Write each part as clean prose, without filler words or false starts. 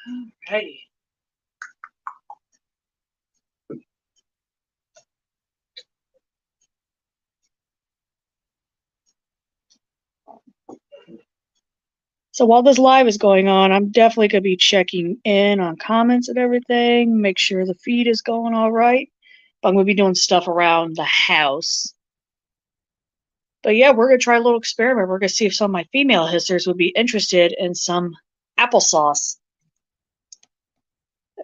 Alrighty. So while this live is going on, I'm definitely going to be checking in on comments and everything, make sure the feed is going all right. But I'm going to be doing stuff around the house. But yeah, we're going to try a little experiment. We're going to see if some of my female hissers would be interested in some applesauce.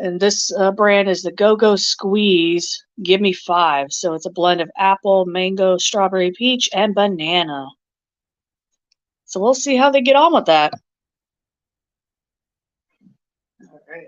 And this brand is the Go-Go Squeeze. Give me 5. So it's a blend of apple, mango, strawberry, peach, and banana. So we'll see how they get on with that. All right.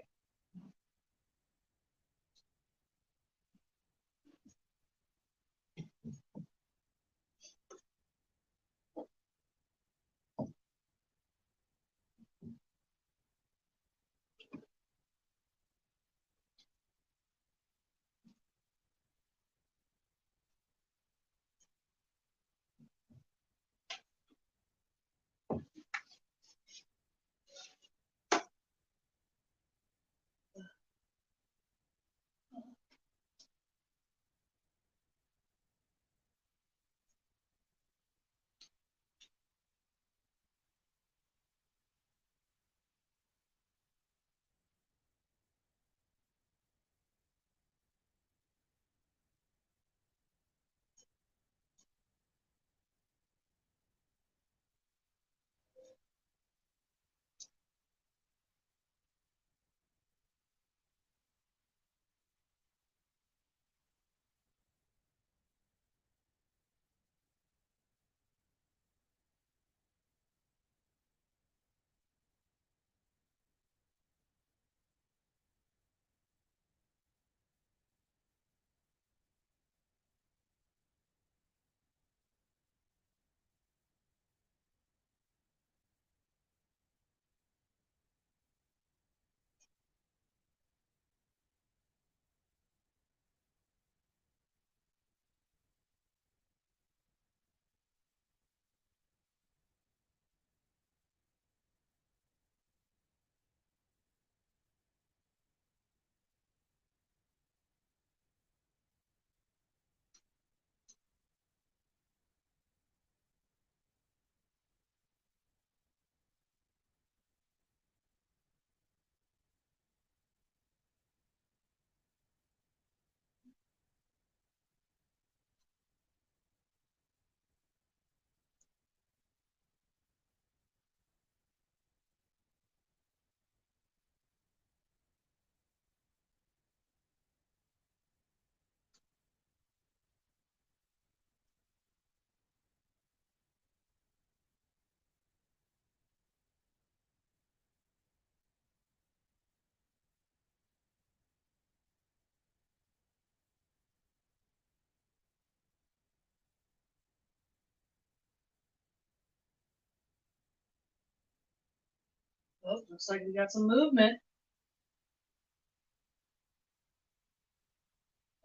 Oh, looks like we got some movement.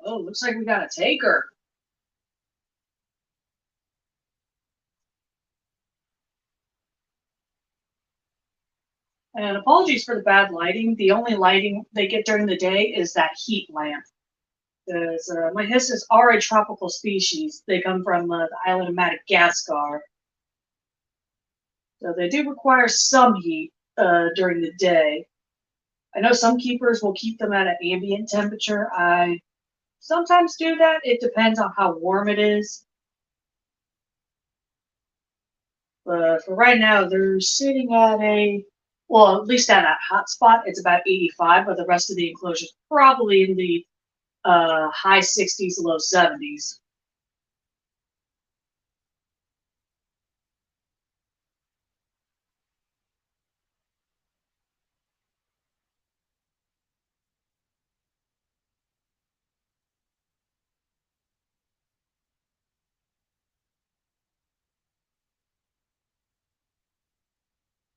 Oh, looks like we got a taker. And apologies for the bad lighting. The only lighting they get during the day is that heat lamp. Because my hissers are a tropical species. They come from the island of Madagascar. So they do require some heat during the day. I know some keepers will keep them at an ambient temperature. I sometimes do that. It depends on how warm it is. But for right now, they're sitting at well, at least at that hot spot, it's about 85, but the rest of the enclosure is probably in the high 60s, low 70s.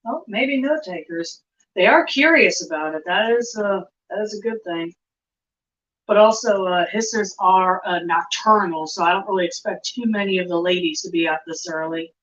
Well, maybe no takers. They are curious about it. That is a good thing. But also, hissers are nocturnal, so I don't really expect too many of the ladies to be out this early.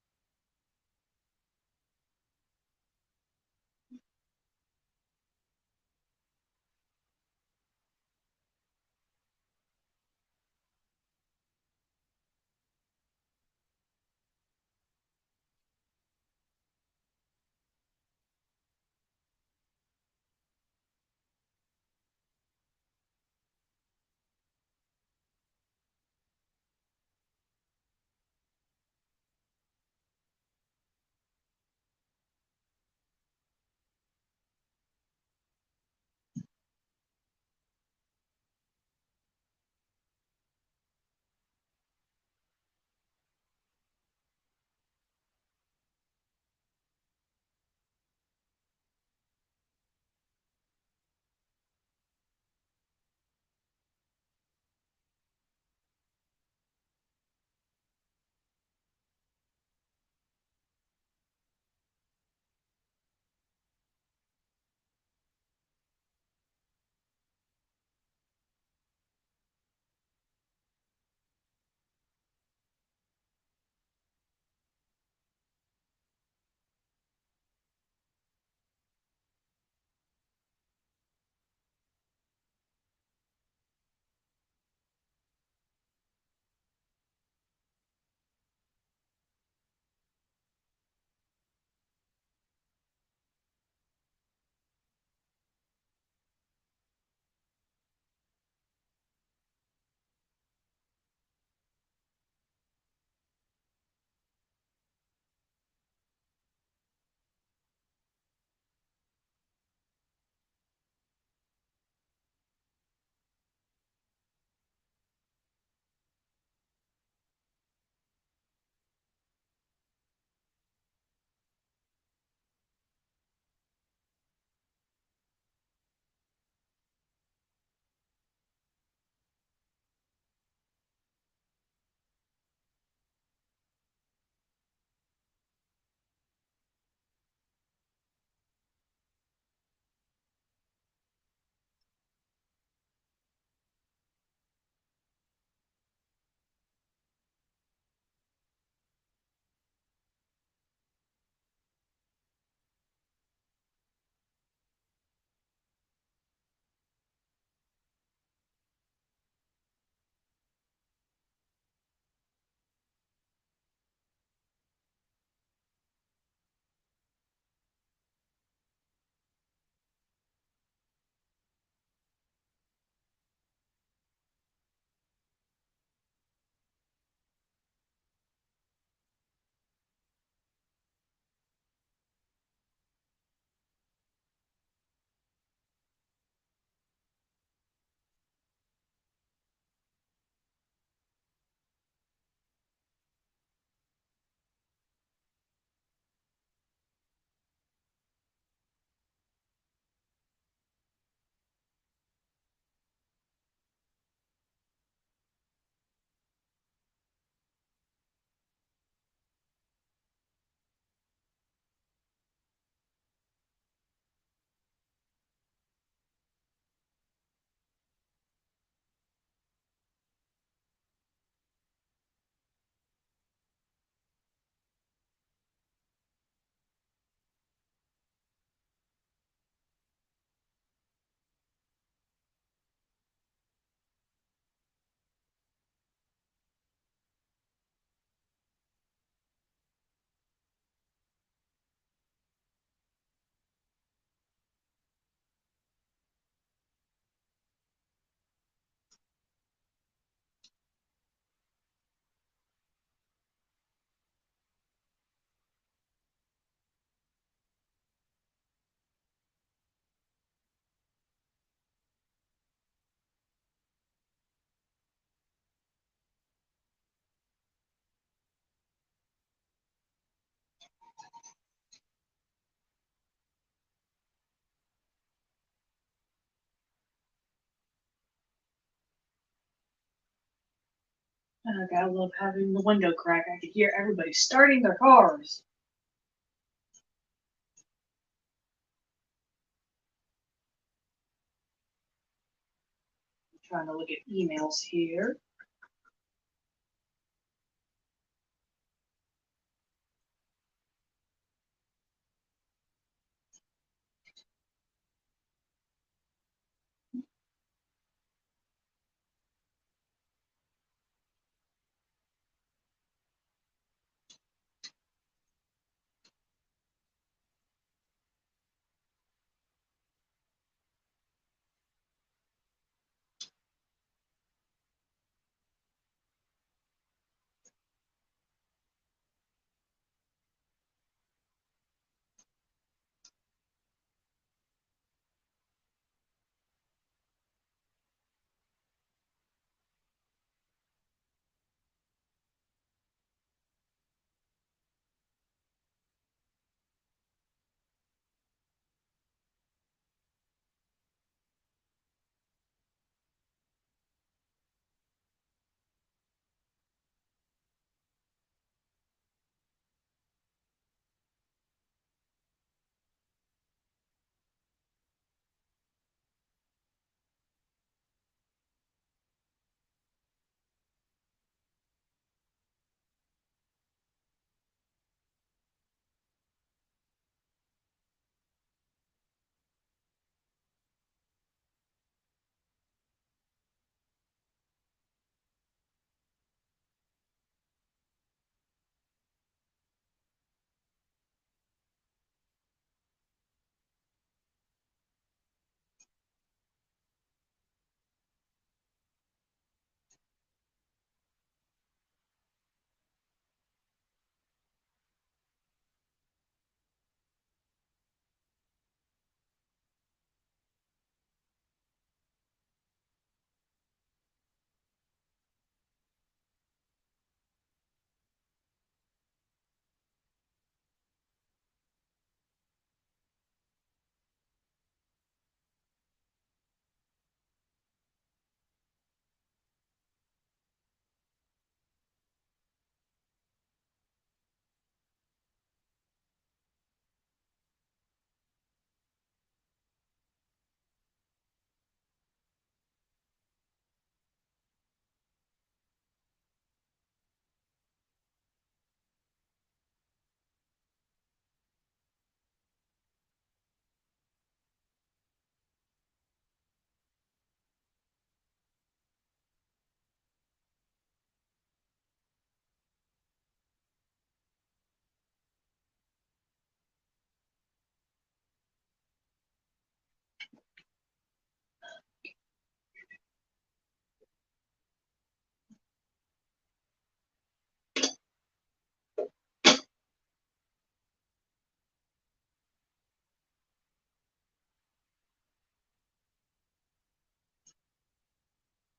I gotta love having the window crack. I could hear everybody starting their cars. I'm trying to look at emails here.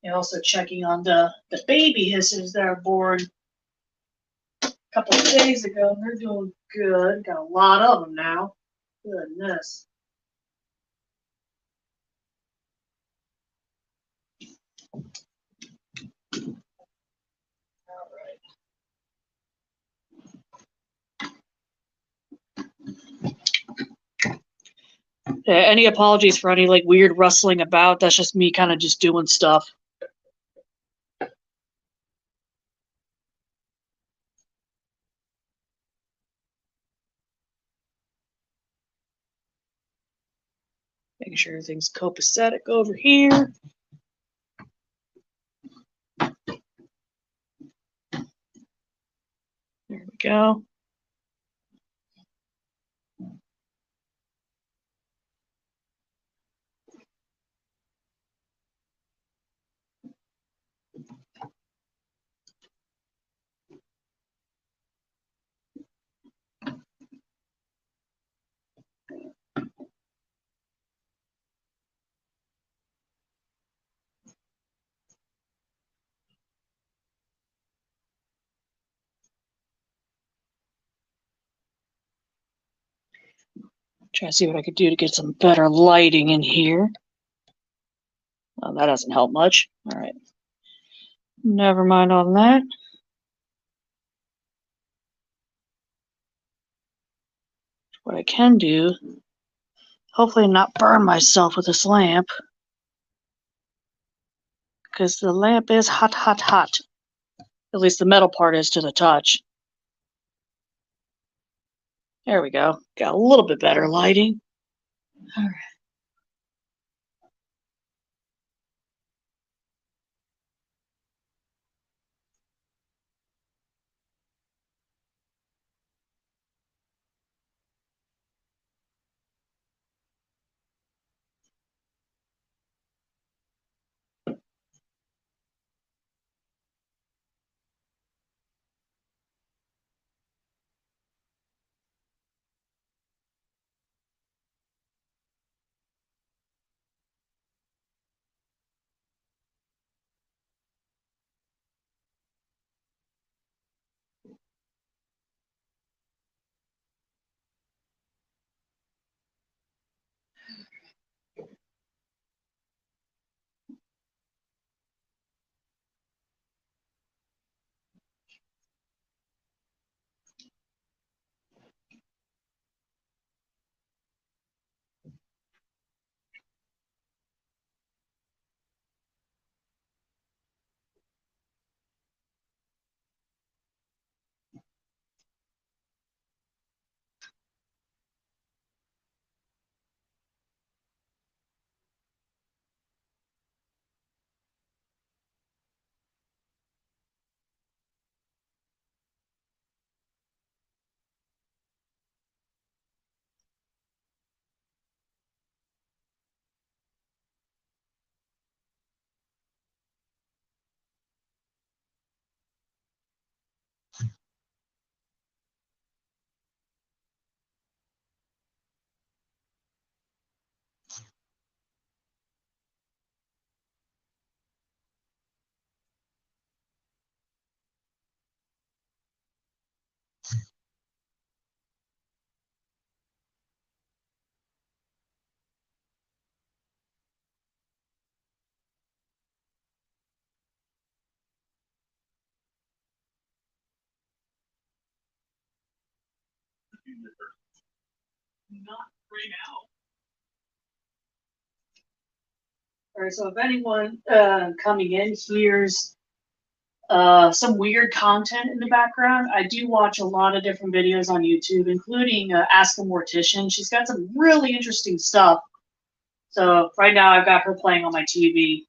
And also checking on the baby hisses that are born a couple of days ago. And they're doing good. Got a lot of them now. Goodness. All right. Any apologies for any like weird rustling about? That's just me kind of just doing stuff. Making sure everything's copacetic over here. There we go. Try to see what I could do to get some better lighting in here. Well, that doesn't help much. All right. Never mind on that. What I can do, hopefully not burn myself with this lamp, because the lamp is hot, hot, hot. At least the metal part is to the touch. There we go. Got a little bit better lighting. All right. All right, so if anyone coming in hears some weird content in the background, I do watch a lot of different videos on YouTube, including Ask a Mortician. She's got some really interesting stuff. So right now I've got her playing on my TV.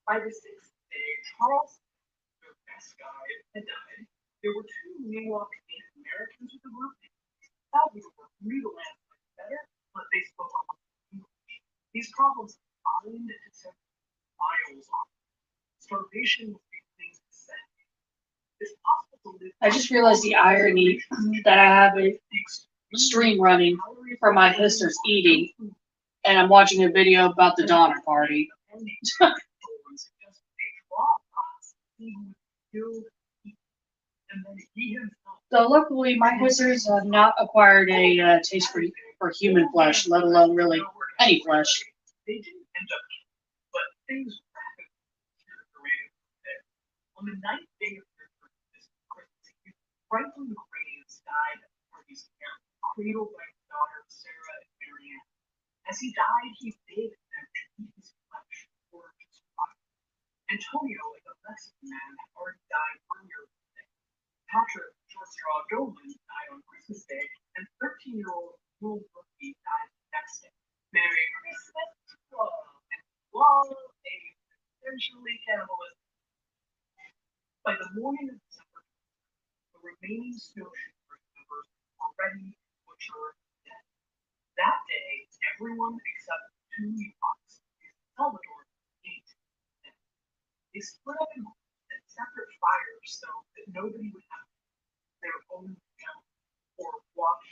By the sixth day, Charles, their best guide, had died. There were two Miwok Native Americans with the group. Salvador knew the land better, but they spoke on English. These problems combined to set miles off. Starvation was beginning to set. It's possible to live. I just realized the irony that I have a stream running for my sister's eating, and I'm watching a video about the Donner Party. So luckily, my sisters have not acquired a taste for human flesh, let alone really any flesh. They didn't end up, but things rapidly deteriorated. On the ninth day of their Christmas, Franklin Graves died at the party's camp, cradled by his daughter Sarah and Marianne. As he died, he begged them to eat his flesh or to survive. Antonio, like a Mexican man, had already died earlier that day. Patrick, short straw Dolan, died on Christmas Day, and 13-year-old Will Brookie died the next day. Merry Christmas to all, and long age, essentially cannibalism. By the morning of December, the remaining snowshoe members were ready to butcher dead. That day, everyone except two Ewoks, Salvador, ate them. They split up in separate fires so that nobody would have their own family or watch.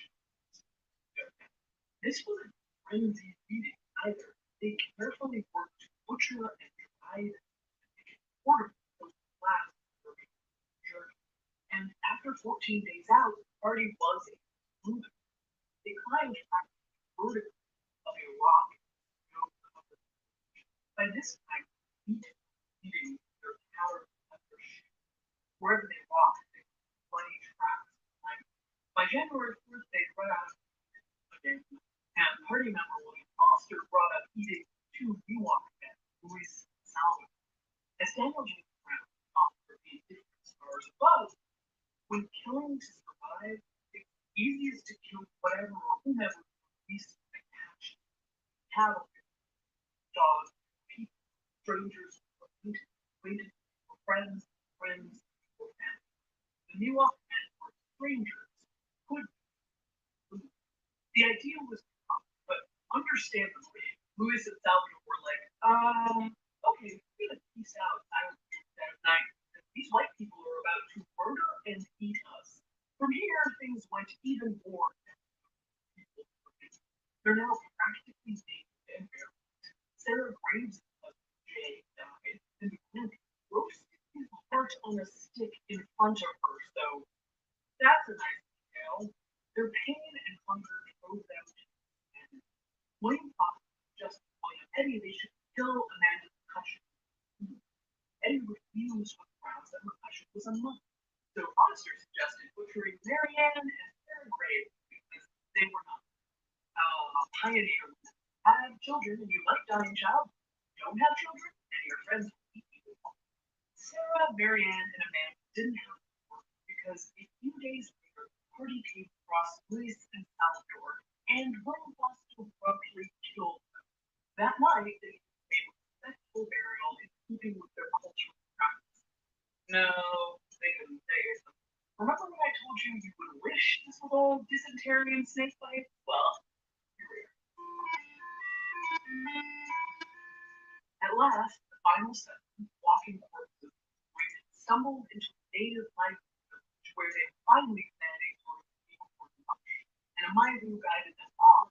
This wasn't frenzied eating either. They carefully worked to butcher and dry them and make it portable so it would last for a journey. And after 14 days out, the party was a smooth. They climbed vertically of a rock. By this time, eating their calories at their shoes. Wherever they walked, they were plenty tracks. By January 1st, they'd run out of again, and party member William Foster brought up eating two Ewok men, Louis and Salvador. As Daniel J. Brown offered the different stars above, when killing to survive, it's easiest to kill whatever or whomever least attached. Cattle, dogs, people, strangers, acquaintances, friends, or family. The Miwok men were strangers, could be. The idea was tough, but understandably, Louis and Salvador were like, okay, we're gonna peace out. I was that night. These white people are about to murder and eat us. From here, things went even more. They're now practically naked and barefoot. Sarah Graves' husband, Jay, died, and began roasting his heart on a stick in front of her, so that's a nice detail. Their pain and hunger drove them to the end. William Foster suggested William Eddie they should kill Amanda McCutcheon. Eddie refused on the grounds that McCutcheon was a monk. So Foster suggested butchering Marianne and Sarah Graves because they were not pioneer. Have children and you like dying child. Don't have children and your friends will eat you. Sarah, Marianne, and Amanda didn't have to work because a few days later, the party came across Louis and Salvador, and William Foster abruptly killed them. That night, they made a respectful burial in keeping with their cultural practice. No, they didn't say it. Remember when I told you you would wish this was all dysentery and snake bite? Well, here we are. At last, the final seven, walking corpses, stumbled into a native life village where they finally met a sort of people for lunch, and Amayu guided them off.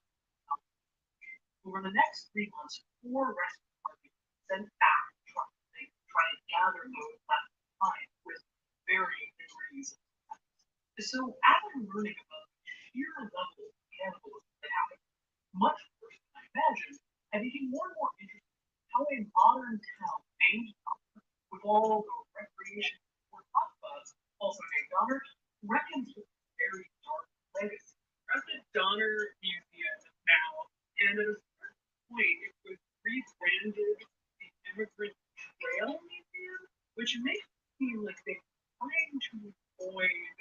Over the next 3 months, 4 rescue parties were sent back to try to gather those left behind with varying degrees of success. So, after learning about the sheer level of cannibalism that happened, much worse than I imagined, I became more and more interested in how a modern town named Donner, with all the recreation sport hotspots, also named Donner, reckons with a very dark legacy. We're at the Donner Museum now, and at a certain point, it was rebranded the Immigrant Trail Museum, which makes it seem like they're trying to avoid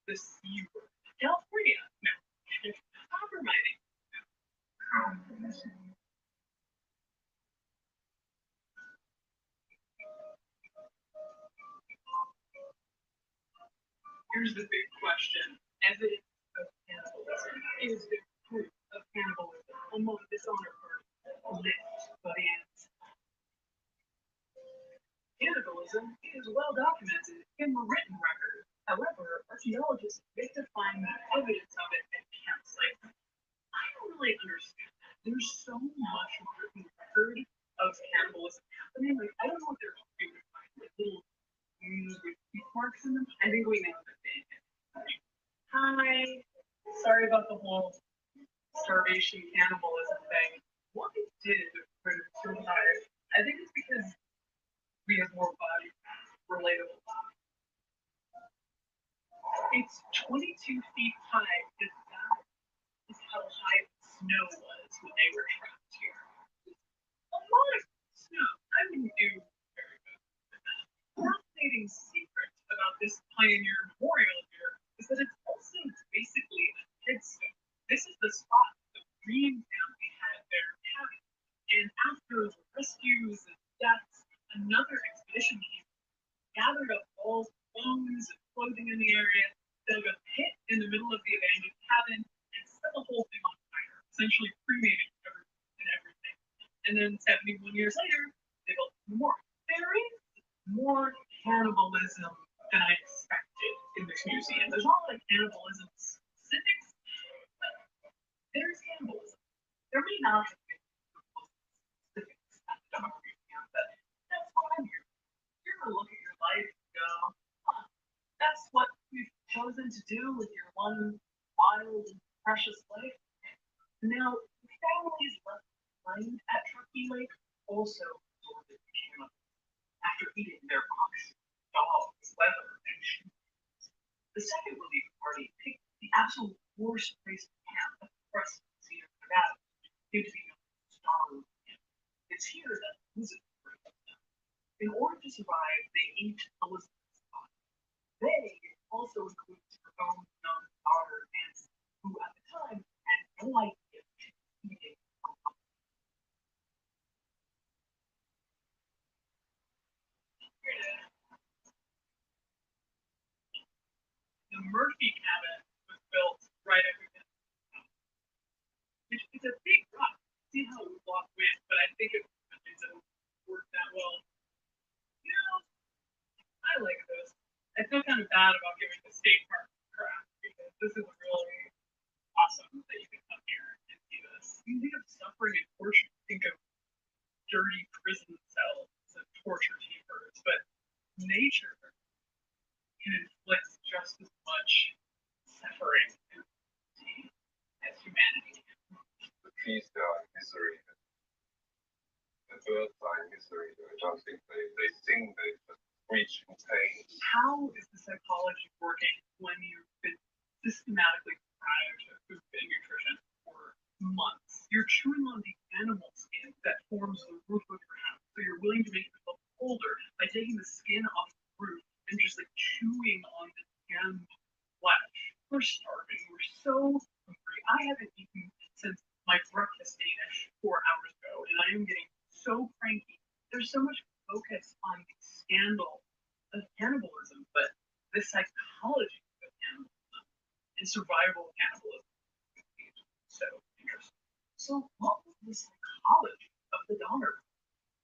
the C word. Now Sorry about the whole starvation cannibalism thing. What we did for survive, I think it's because we have more body fat, relatable. It's 22 feet high. That is how high the snow was when they were trapped here. A lot of snow. I wouldn't do very good with that. Fascinating secret about this pioneer memorial here is that it's also basically a headstone. This is the spot the Green family had their cabin. And after the rescues and deaths, another expedition came, gathered up all the bones and clothing in the area, dug a pit in the middle of the abandoned cabin, and set the whole thing on fire, essentially cremating everything. And then 71 years later, they built more. There is more cannibalism than I expected in this museum. There's not like cannibalism specifics, but there's cannibalism. There may not have been specifics at the dog museum, but that's what I'm here. You're gonna look at your life and go, huh, that's what you've chosen to do with your one wild and precious life. Now, the families left behind at Truckee Lake also absorbed the cannibalism after eating their oxen, dogs, leather, and sheep. The second relief party picked the absolute worst place to camp at the crest of Cedar, Nevada, due to be known as Starved Camp. It's here that Elizabeth brings them. In order to survive, they ate Elizabeth's body. They also included her own young daughter, Nancy, who at the time had no idea she was eating her mother. The Murphy cabin was built right over this. It's a big rock. See how it would block wind, but I think it doesn't work that well. You know, I like this. I feel kind of bad about giving the state park crap because this is really awesome that you can come here and see this. You think of suffering and torture, you think of dirty prison cells and torture chambers, but nature can inflict just as much suffering and pain as humanity. The trees are misery. The birds are misery. I don't think they sing, they just screech in pain. How is the psychology working when you've been systematically deprived of food and nutrition for months? You're chewing on the animal skin that forms the roof of your house. So you're willing to make yourself colder by taking the skin off the roof and just like chewing on the damn flesh. We're starving. We're so hungry. I haven't eaten since my breakfast Danish 4 hours ago, and I am getting so cranky. There's so much focus on the scandal of cannibalism, but the psychology of cannibalism and survival of cannibalism is so interesting. So, what was the psychology of the Donner?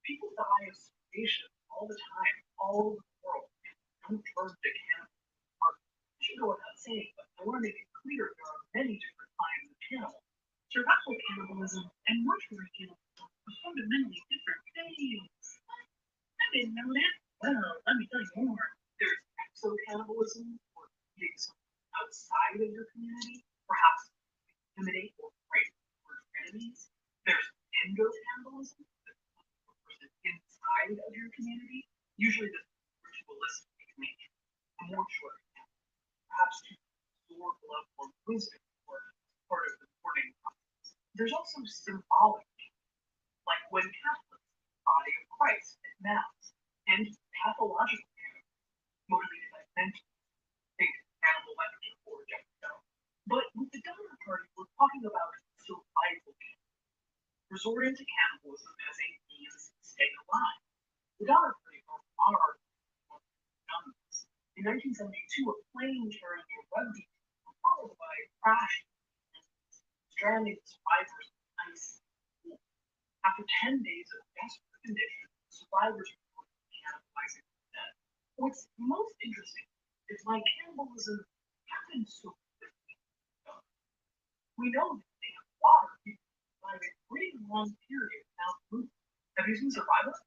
People die of starvation all the time, all over the world, and don't turn to cannibalism. I should go without saying, but I want to make it clear there are many different kinds of cannibalism. Survival cannibalism and mortuary cannibalism are fundamentally different things. I didn't know that. Well, let me tell you more. There's exocannibalism, or eating something outside of your community, perhaps intimidate or break your enemies. There's endocannibalism, that's a person inside of your community, usually the ritualistic nature. Mortuary cannibalism, perhaps to absorb loved one's wisdom or part of the mourning process. There's also symbolic, like when Catholics eat the body of Christ at Mass, and pathological cannibalism, motivated by mental, think animal lecture or Jeff Jones. But with the Donner Party, we're talking about survival cannibalism, resorting to cannibalism as a means to stay alive. The Donner Party are numbers. In 1972, a plane carrying a rugby team was followed by a crash, stranding survivors in ice. After 10 days of desperate conditions, survivors reported cannibalizing the dead. What's most interesting is why cannibalism happens so quickly. We know that they have water people survive a pretty long period without food. Have you seen survivors?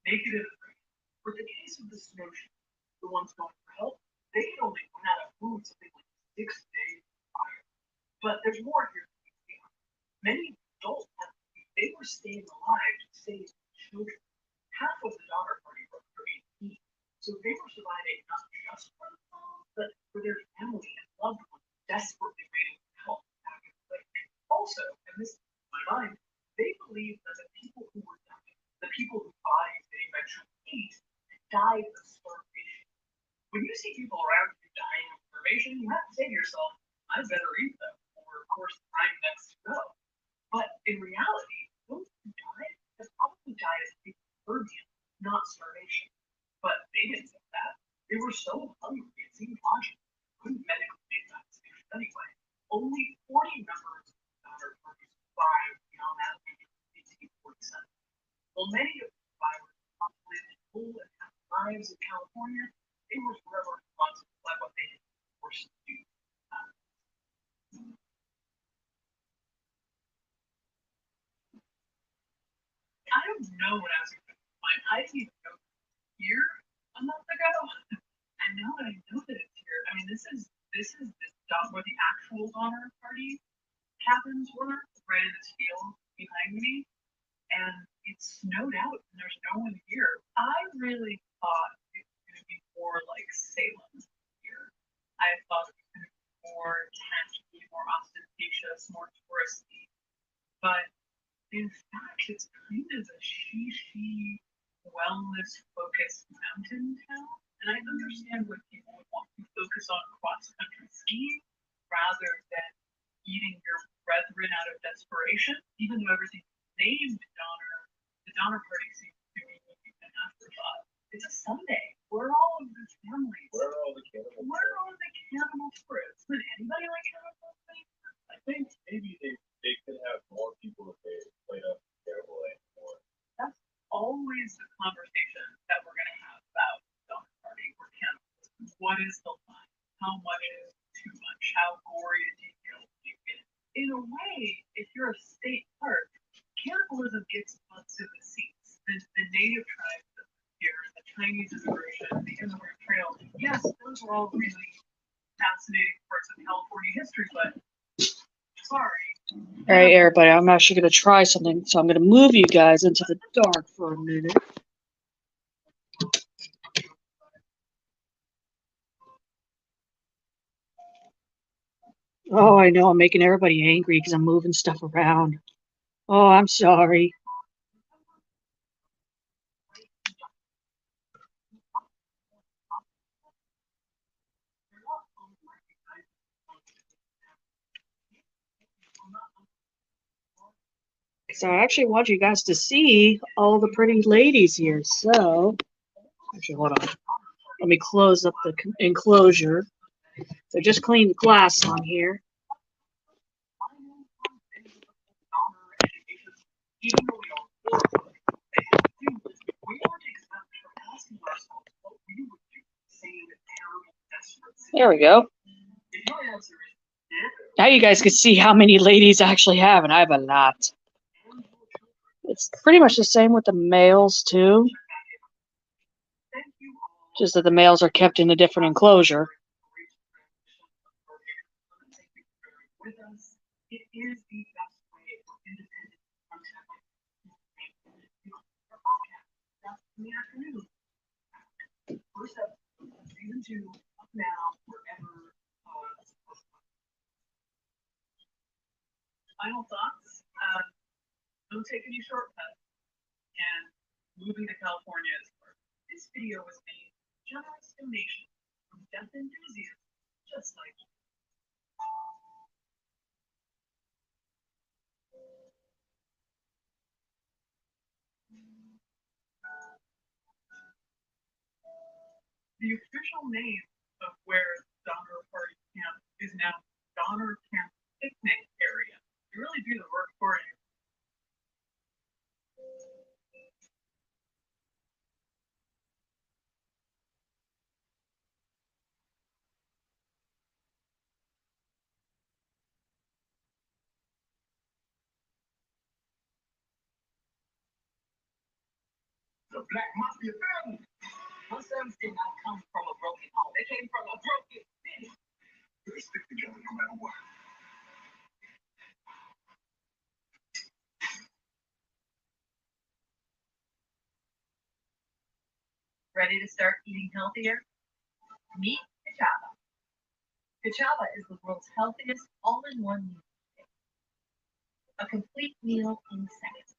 Naked and afraid. For the case of the snowshoe, the ones going for help, they could only run out of food something like 6 days prior. But there's more here. Many adults, they were staying alive to save children. Half of the Donner Party were for 18. So they were surviving not just for themselves, but for their family and loved ones desperately waiting for help back in the lake. Also, and this is my mind, they believed that the people who were dying, the people whose bodies they eventually ate, died of starvation. When you see people around you dying of starvation, you have to say to yourself, I better eat them, or of course I'm next to go. But in reality, those who died have probably died of hypothermia, not starvation. But they didn't know that. They were so hungry, it seemed logical. Couldn't medically make that distinction anyway. Only 40 members of the Donner Party survived beyond that age of 1847. While many of the survivors lived in full and happy lives in California, they were forever responsible by what they had been forced to do. I don't know what I was going to find. I didn't even know here a month ago. And now that I know that it's here, I mean, this dot where the actual Donner Party cabins were, right in this field behind me, and it's snowed out and there's no one here. I really thought it was going to be more like Salem here. I thought it was going to be more tangy, more ostentatious, more touristy. But in fact, it's kind of a she wellness-focused mountain town. And I understand when people would want to focus on cross-country skiing rather than eating your brethren out of desperation, even though everything's named Donner, the Donner Party seems to be an afterthought. It's a Sunday. Where are all of the families? Where are all the cannibals? Where are all the cannibal spirits? Would anybody like cannibal spirits? I think maybe they could have more people if they played up Cannibal more. That's always the conversation that we're going to have about Donner Party or cannibalism. What is the line? How much is too much? How gory a detail do you get? In a way, if you're a state park, cannibalism gets butts in the seats. The native tribes that live here, the Chinese immigration, the Immigrant Trail, yes, those are all really fascinating parts of California history, but sorry. All right, everybody, I'm actually going to try something, so I'm going to move you guys into the dark for a minute. Oh, I know, I'm making everybody angry because I'm moving stuff around. Oh, I'm sorry. So I actually want you guys to see all the pretty ladies here. So, actually, hold on. Let me close up the enclosure. So just clean the glass on here. There we go. Now you guys can see how many ladies I actually have, and I have a lot. It's pretty much the same with the males, too. Just that the males are kept in a different enclosure. Final thoughts? Don't take any shortcuts. And moving to California is hard. This video was made generous donation from death enthusiasts just like you. The official name of where Donner Party Camp is now Donner Camp Picnic Area. You really do the work for you. The Black Mafia family. My sons did not come from a broken home. They came from a broken city. They stick together no matter what. Ready to start eating healthier? Meet Kachava. Kachava is the world's healthiest all-in-one meal. A complete meal in seconds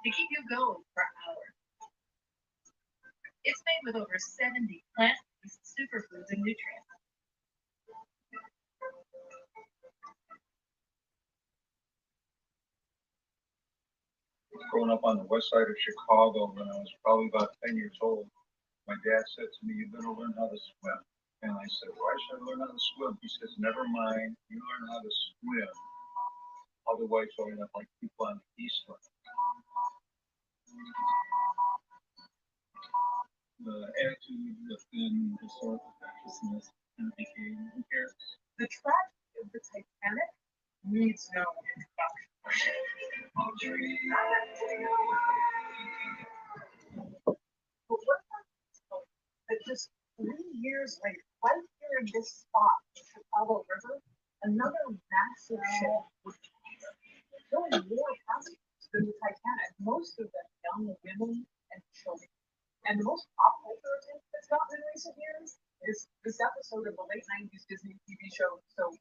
to keep you going for hours. It's made with over 70 plant-based superfoods and nutrients. Growing up on the west side of Chicago when I was probably about 10 years old, my dad said to me, "You better learn how to swim." And I said, "Why should I learn how to swim?" He says, "Never mind, you learn how to swim. Otherwise, you'll end up like people on the Eastland." The attitude within historical consciousness kind of became, who cares? The tragedy of the Titanic needs no introduction. But what about that just 3 years later, right here in this spot, the Chicago River, another massive ship was killing more passengers than the Titanic, most of them young women and children. And the most pop culture attention that's gotten in recent years is this episode of the late 90s Disney TV show. So,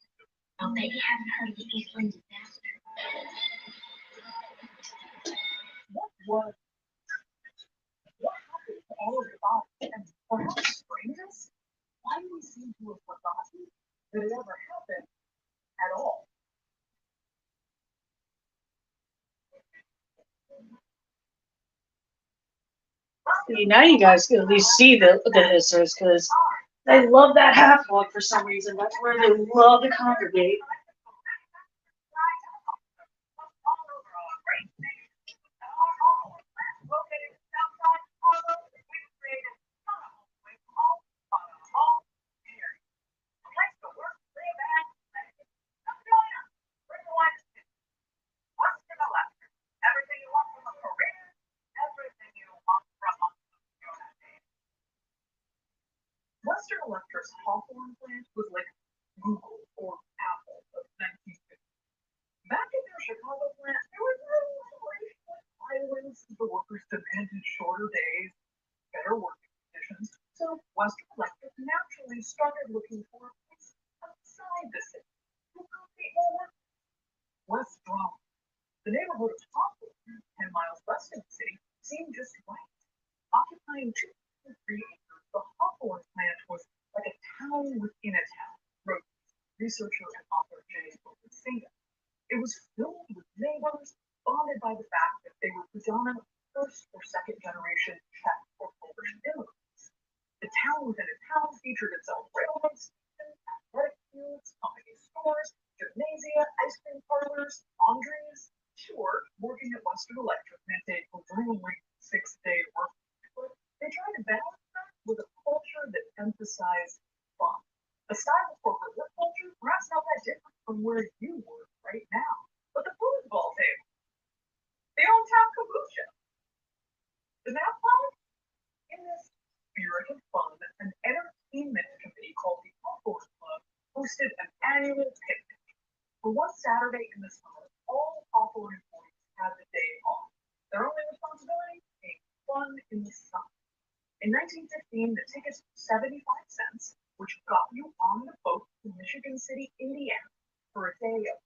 I'll bet you haven't heard of the Eastland disaster. what was, what happened to all of the bodies? And perhaps strangest, why do we seem to have forgotten that it ever happened at all? See, now you guys can at least see the histories because they love that half log for some reason. That's where they love to congregate. Western Electric's Hawthorne plant was like Google or Apple of 1950. Back in their Chicago plant, there was no celebration with violence. The workers demanded shorter days, better working conditions. So Western Electric naturally started looking for a place outside the city to accommodate more work. Less drama. The neighborhood of Hawthorne, 10 miles west of the city, seemed just right. Occupying 2.3 acres, the Hawthorne plant was like a town within a town, wrote researcher and author Jay Singer. It was filled with neighbors, bonded by the fact that they were predominantly first or second generation Czech or Polish immigrants. The town within a town featured its own railroad station, athletic fields, company stores, gymnasia, ice cream parlors, laundries. Sure, working at Western Electric meant a grueling 6-day work week, but they tried to balance that with a culture that emphasized fun. A style of corporate work culture perhaps not that different from where you work right now. But the foosball table, the hometown kombucha, the nap lounge, in this spirit of fun, an entertainment committee called the Hawthorne Club hosted an annual picnic. For one Saturday in the summer, all Hawthorne employees had the day off. Their only responsibility? Being fun in the sun. In 1915, the tickets were 75 cents, which got you on the boat to Michigan City, Indiana, for a day of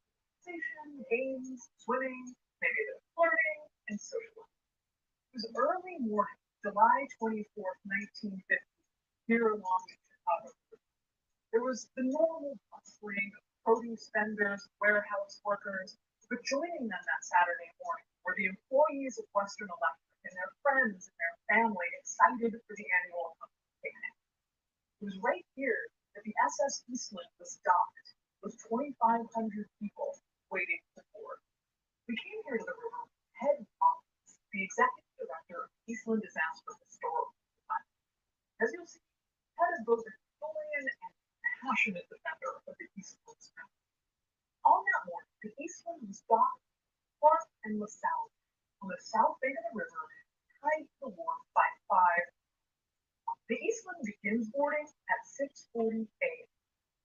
conversation, games, swimming, maybe a bit of flirting, and socializing. It was early morning, July 24th, 1950, here along the Chicago River. There was the normal bustling of produce vendors, warehouse workers, but joining them that Saturday morning were the employees of Western Electric and their friends and their family excited for the annual picnic. It was right here that the SS Eastland was docked with 2,500 people waiting to board. We came here to the river with Ted Robbins, the executive director of Eastland Disaster Historical Society. As you'll see, Ted is both a historian and passionate defender of the Eastland's memory. On that morning, the Eastland was docked Clark and LaSalle on the south bank of the river, tied to the wharf by 5. The Eastland begins boarding at 6:40 a.m.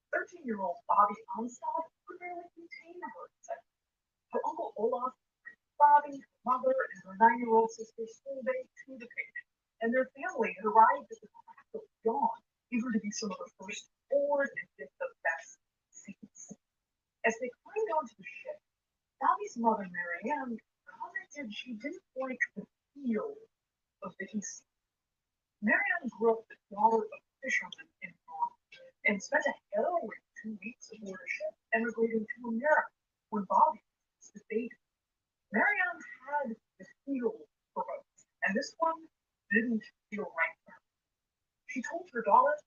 13-year-old Bobby Onstad could barely contain her excitement. Her uncle Olaf took Bobby, her mother, and her 9-year-old sister Solveig to the picnic, and their family had arrived at the be some of the first aboard and get the best seats. As they climbed onto the ship, Bobby's mother, Marianne, commented she didn't like the feel of the East. Marianne grew up the daughter of a fisherman in Norway and spent a harrowing 2 weeks aboard a ship emigrating to America when Bobby was a baby. Marianne had the feel for boats, and this one didn't feel right for her. She told her daughter,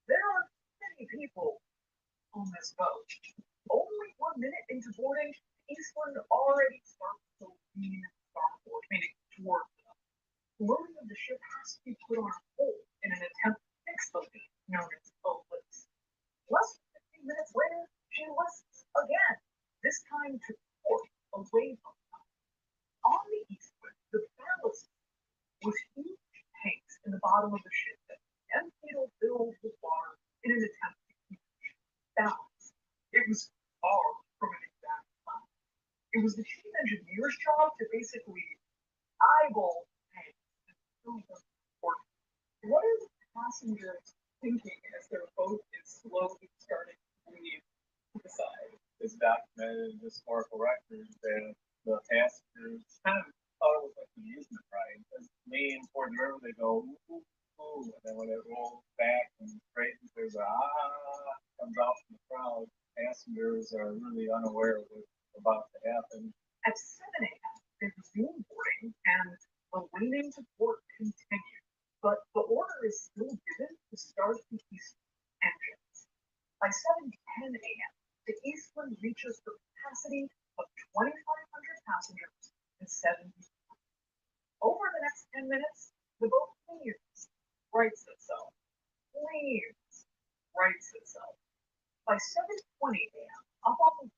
"There are many people on this boat. Only 1 minute into boarding, Eastland already starts to lean starboard, meaning toward them. The loading of the ship has to be put on hold in an attempt to fix the leak, known as a list. Less than 15 minutes later, she lists again, this time to port, away from them. On the Eastland, the ballast was huge tanks in the bottom of the ship that emptied or filled with water in an attempt to keep the ship balanced. It was far from an exact science. It was the chief engineer's job to basically eyeball tanks and fill them working. What are the passengers thinking as their boat is slowly starting to leave to the side? It's documented in historical records that the passengers kind of thought it was like an amusement ride. As they lean toward the river, they go, ooh, ooh, and then when it rolls back and straightens, there's a comes out from the crowd. Passengers are really unaware of what's about to happen. At 7 a.m., they resumed boarding and the leaning to port continued, but the order is still given to start the Eastland engines. By 7:10 a.m., the Eastland reaches the capacity of 2,500 passengers and 70 people. Over the next 10 minutes, the boat leaves, rights itself, leaves, rights itself. By 7:20 a.m., up on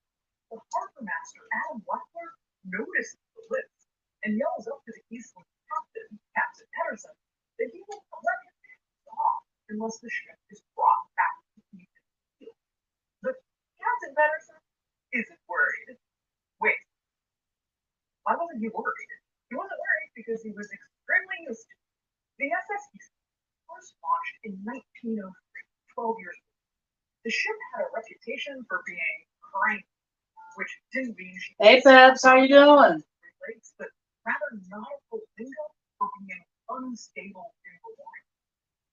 the harbor master, Adam Weckler, notices the list and yells up to the Eastland captain, Captain Pedersen, that he will not let him off unless the ship is brought back to the field. But Captain Pedersen isn't worried. Wait, why wasn't he worried? He wasn't worried because he was extremely used to it. The SS Eastland first launched in 1903, 12 years ago. The ship had a reputation for being cranky, which didn't mean she Hey, Peps, how you doing? rates, but rather nautical lingo for being unstable in the water.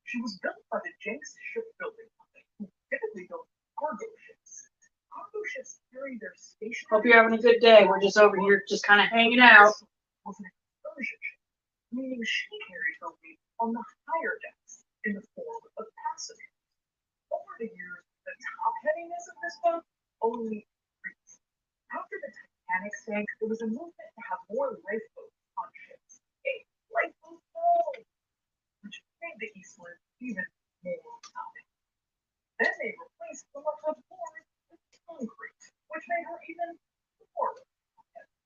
She was built by the Jenks Shipbuilding Company, who typically built cargo ships. Cargo ships carry their station. Hope you're having a good day. We're just over here, just kind of hanging out. Was an excursion ship, meaning she carried her weight on the higher decks in the form of passengers. Over the years, the top heaviness of this boat only increased. After the Titanic sank, there was a movement to have more lifeboats on ships. A lifeboat role, which made the Eastland even more common. Then they replaced the lifeboat board with concrete, which made her even more heavy.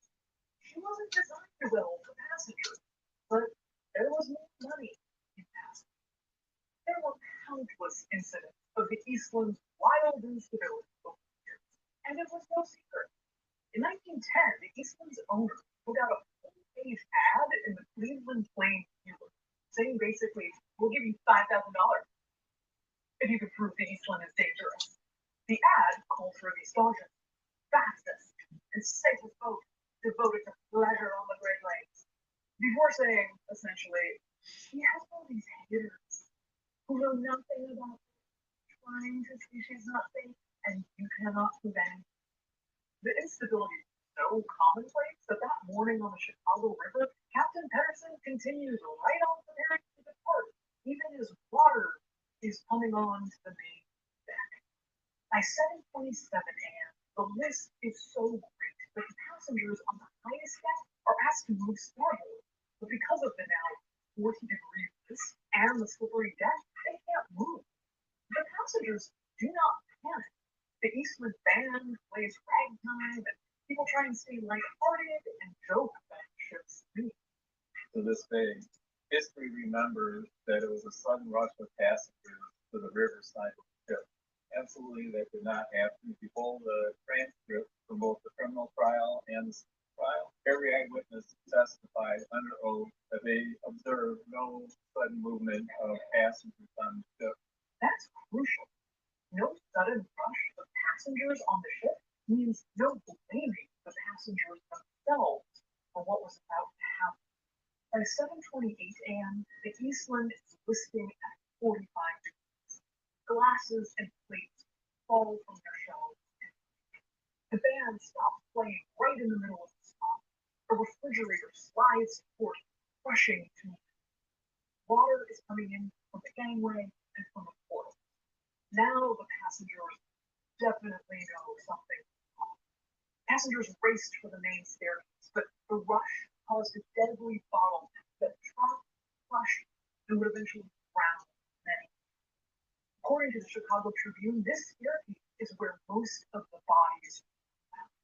She wasn't designed well for passengers, but there was more money in passengers. There were countless incidents of the Eastland's wild instability over the years, and it was no secret. In 1910, the Eastland's owner put out a full-page ad in the Cleveland Plain Dealer, saying basically, "We'll give you $5,000 if you can prove the Eastland is dangerous." The ad called for the staunchest, fastest, and safest boat devoted to pleasure on the Great Lakes, before saying, essentially, "She has all these haters who know nothing about trying to see she's not safe, and you cannot prove anything." The instability was so commonplace that morning on the Chicago River, Captain Pedersen continues right on preparing to depart, even as water is coming on to the main deck. By 7:27 a.m., the list is so great that the passengers on the highest deck are asked to move starboard, but because of the now 40-degree list and the slippery deck, they can't move. The passengers do not panic. The Eastland band plays ragtime, and people try and stay lighthearted and joke about the ship's speed. To this day, history remembers that it was a sudden rush of passengers to the riverside of the ship. Absolutely, that did not happen. If you pull the transcript from both the criminal trial and the civil trial, every eyewitness testified under oath that they observed no sudden movement of passengers on the ship. That's means no blaming the passengers themselves for what was about to happen. By 7:28 a.m., the Eastland is listing at 45 degrees. Glasses and plates fall from their shelves. The band stops playing right in the middle of the spot. A refrigerator slides forth, rushing to me. Water is coming in from the gangway and from the portal. Now the passengers definitely know something is wrong. Passengers raced for the main staircase, but the rush caused a deadly bottleneck that trapped, crushed, and would eventually drown many. According to the Chicago Tribune, this staircase is where most of the bodies were found.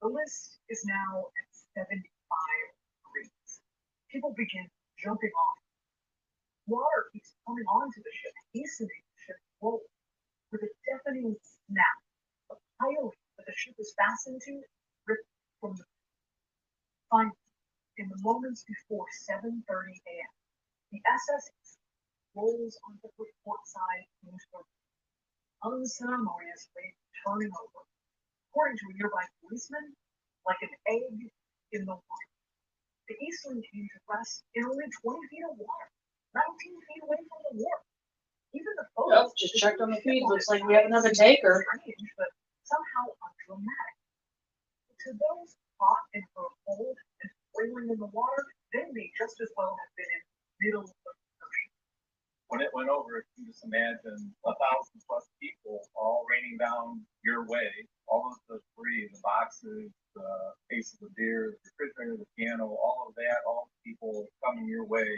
The list is now at 75 degrees. People begin jumping off. Water keeps coming onto the ship, hastening the ship's roll. With a deafening snap, the piling that the ship is fastened to ripped from the. Finally, in the moments before 7:30 a.m., the SS rolls onto the port side into the unceremoniously turning over, according to a nearby policeman, like an egg in the water. The Eastland came to rest in only 20 feet of water, 19 feet away from the wharf. Even the photos. Yep, just checked on the feed. Looks like we have another taker. Strange, but somehow undramatic. To those caught in her hold and flailing in the water, they may just as well have been in the middle of the ocean. When it went over, you just imagine 1,000 plus people all raining down your way, all of the debris, the boxes, the cases of beer, the refrigerator, the piano, all of that, all the people coming your way.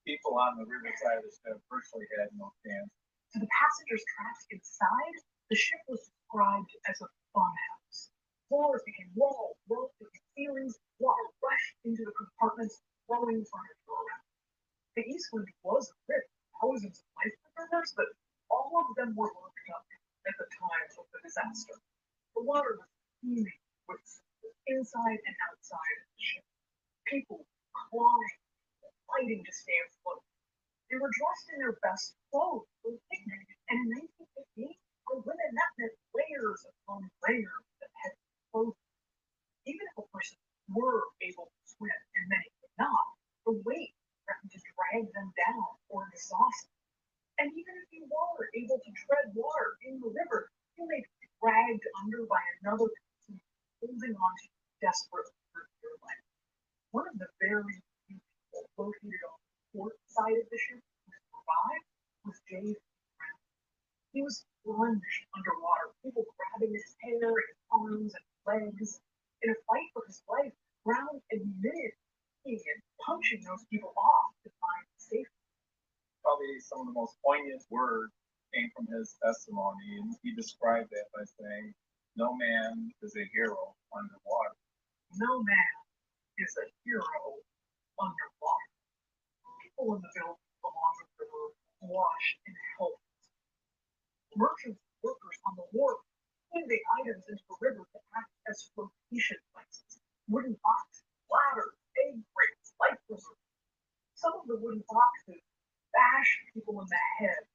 People on the riverside of the ship virtually had no chance. To the passengers trapped inside, the ship was described as a funhouse. Floors became walls, ropes became ceilings, water rushed into the compartments, throwing furniture around. The Eastland was equipped with thousands of life preservers, but all of them were locked up at the time of the disaster. The water was teeming with inside and outside of the ship. People clawing, fighting to stay afloat. They were dressed in their best clothes for the picnic, and in 1950, for women that meant layers upon layers of heavy clothing. Even if a person were able to swim, and many could not, the weight threatened to drag them down or exhaust them. And even if you were able to tread water in the river, you may be dragged under by another person holding on to you desperately for your life. One of the very few people located on the port side of the ship who survived was Jay Brown. He was plunged underwater, people grabbing his hair, his arms, and legs. In a fight for his life, Brown admitted being and punching those people off to find safety. Probably some of the most poignant words came from his testimony, and he described that by saying, "No man is a hero underwater." No man is a hero underwater. People in the building along the river washed in helpless. Merchants and workers on the wharf threw the items into the river to act as flotation devices. Wooden boxes, ladders, egg crates, life preservers. Some of the wooden boxes bashed people in the head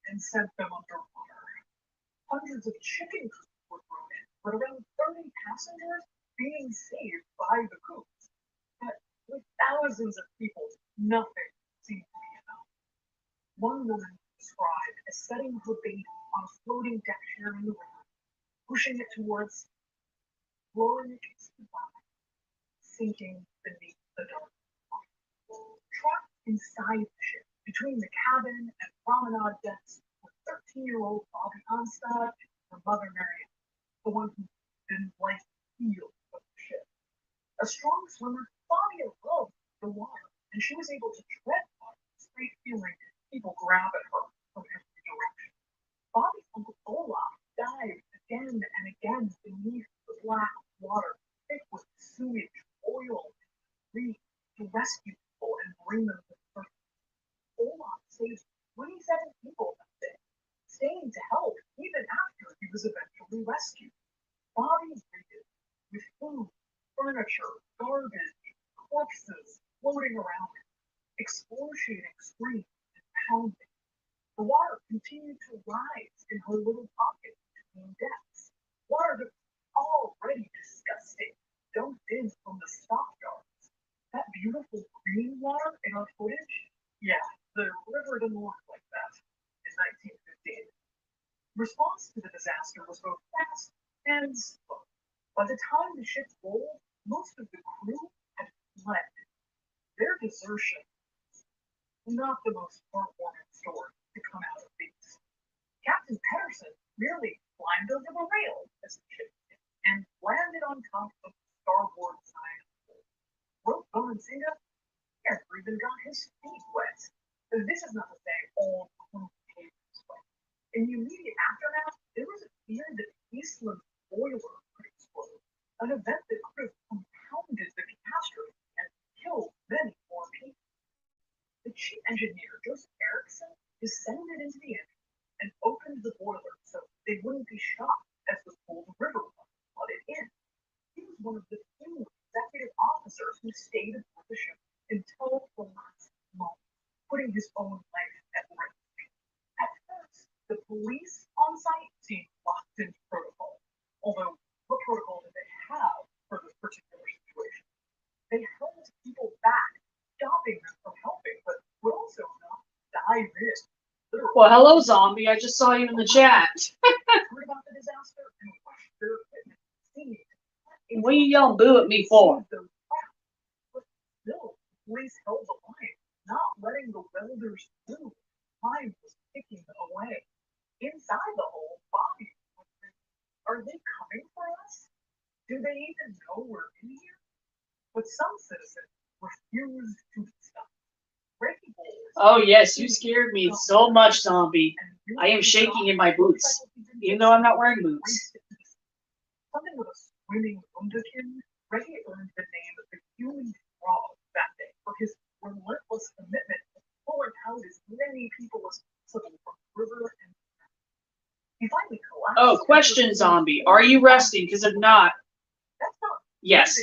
and sent them underwater. Hundreds of chicken coops were thrown in, but around 30 passengers being saved by the coops. But with thousands of people, nothing seemed to be enough. One woman described as setting her baby on a floating deck chair in the river, pushing it towards, blowing against the bottom, sinking beneath the dark water. Trapped inside the ship, between the cabin and promenade decks, were 13-year-old Bobby Onstad and her mother Marion, the one who didn't like the feel of the ship. A strong swimmer, Bobby loved the water, and she was able to tread water with straight feeling people grab at her from every direction. Bobby's uncle Olaf dived again and again beneath the black water, thick with sewage, oil, and debris, to rescue people and bring them to the surface. Olaf saved 27 people that day, staying to help even after he was eventually rescued. Bobby waited with food, furniture, garbage, corpses floating around him, excruciating screams and pounding. The water continued to rise in her little pocket between decks. Water that was all already disgusting, dumped in from the stockyards. That beautiful green water in our footage? Yeah, the river didn't look like that in 1915. Response to the disaster was both fast and slow. By the time the ship rolled, most of the crew had fled. Their desertion was not the most heartwarming story to come out of these. Captain Patterson merely climbed over the rail as the ship did and landed on top of the starboard side of the boat. Rope Bonansinga never even got his feet wet. This is not to say all crew behaved this way. In the immediate aftermath, there was a fear that Eastland's boiler could explode, an event that could have compounded the catastrophe and killed many more people. The chief engineer, Joseph Erickson, descended into the engine and opened the boiler so they wouldn't be shocked as the cold river water flooded in. He was one of the few executive officers who stayed aboard the ship until the last moment, putting his own life at risk. At first, the police on site seemed locked into protocol, although what protocol did they have for this particular situation? They held people back, stopping them from helping, but would also not dive in. Well, hello, zombie. I just saw you in the chat. Heard about the disaster and rushed their equipment seemed What are you yelling boo at me for? But still, police held the line, not letting the welders through. Time was ticking away. Inside the hole, Bobby was wondering, are they coming for us? Do they even know we're in here? But some citizens refused to be stopped. Breaking holes. Oh, yes, you scared me so much, zombie. I am shaking in my boots, even though I'm not wearing boots. Something with a swimming wunderkind, Reggie earned the name of the human frog that day for his relentless commitment to pulling out as many people as possible from the river and he finally collapsed. Oh, question, zombie. Are you resting? Because if not, That's not yes.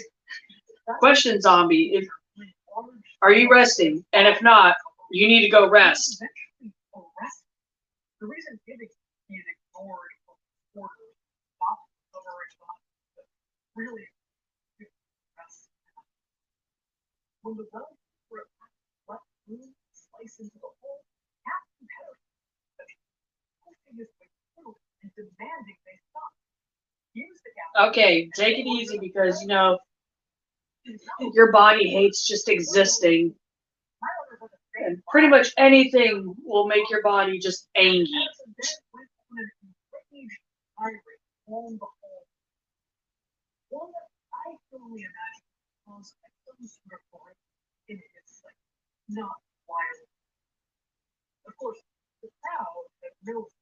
Question, zombie. Are you resting? And if not, you need to go rest. Eventually arrested. The reason giving he had ignored orders, stopped covering up, but really arrested. When the well let through slice into the hole, Captain Patterson pushing his way through and demanding they stop. He was the captain. Okay, take it easy because, you know, your body hates just existing. And pretty much anything will make your body just angry. One that I can only imagine caused by some sort of horror in his sight, not wild. Of course, the crowd that knows